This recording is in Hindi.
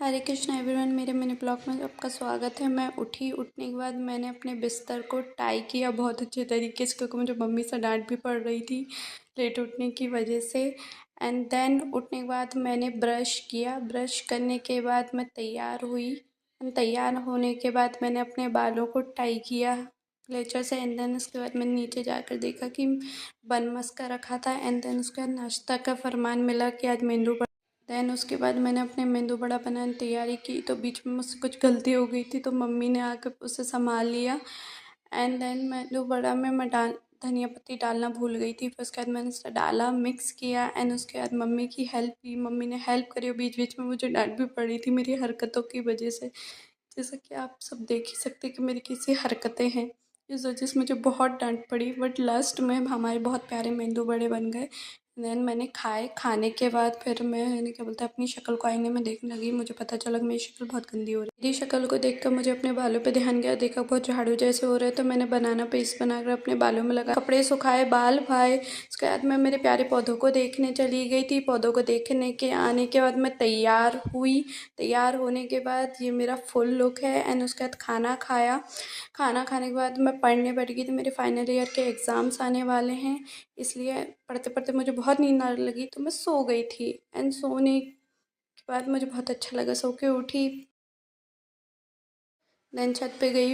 हरे कृष्णा एवरीवन, मेरे मिनी ब्लॉग में आपका स्वागत है। मैं उठने के बाद मैंने अपने बिस्तर को टाई किया बहुत अच्छे तरीके से, क्योंकि मुझे मम्मी से डांट भी पड़ रही थी लेट उठने की वजह से। एंड देन उठने के बाद मैंने ब्रश किया। ब्रश करने के बाद मैं तैयार हुई। तैयार होने के बाद मैंने अपने बालों को टाई किया क्लेचर से। एंड देन उसके बाद मैंने नीचे जाकर देखा कि बन मस्का रखा था। एंड देन उसके बाद नाश्ता का फरमान मिला कि आज मेंदू। देन उसके बाद मैंने अपने मेंदू वड़ा बनाने की तैयारी की, तो बीच में मुझसे कुछ गलती हो गई थी, तो मम्मी ने आकर उसे संभाल लिया। एंड देन मेंदू वड़ा में मैं धनिया पत्ती डालना भूल गई थी। फिर उसके बाद मैंने उसे डाला, मिक्स किया। एंड उसके बाद मम्मी की हेल्प ली। मम्मी ने हेल्प करी और बीच बीच में मुझे डांट भी पड़ी थी मेरी हरकतों की वजह से। जैसा कि आप सब देख ही सकते कि मेरी कैसी हरकतें हैं, इस वजह से मुझे बहुत डांट पड़ी। बट लास्ट में हमारे बहुत प्यारे मेंदू वड़े बन गए। देन मैंने खाए। खाने के बाद फिर मैंने क्या बोलते हैं अपनी शक्ल को आईने में देखने लगी। मुझे पता चला कि मेरी शक्ल बहुत गंदी हो रही है। मेरी शक्ल को देखकर मुझे अपने बालों पे ध्यान गया। देखा बहुत झाड़ू जैसे हो रहे, तो मैंने बनाना पेस्ट बनाकर अपने बालों में लगा, कपड़े सुखाए, बाल भाए। उसके बाद मैं मेरे प्यारे पौधों को देखने चली गई थी। पौधों को देखने के आने के बाद मैं तैयार हुई। तैयार होने के बाद ये मेरा फुल लुक है। एंड उसके बाद खाना खाया। खाना खाने के बाद मैं पढ़ने बैठ गई थी। मेरे फाइनल ईयर के एग्ज़ाम्स आने वाले हैं, इसलिए पढ़ते पढ़ते मुझे बहुत नींद आने लगी, तो मैं सो गई थी। एंड सोने के बाद मुझे बहुत अच्छा लगा, सो के उठी। देन छत पे गई।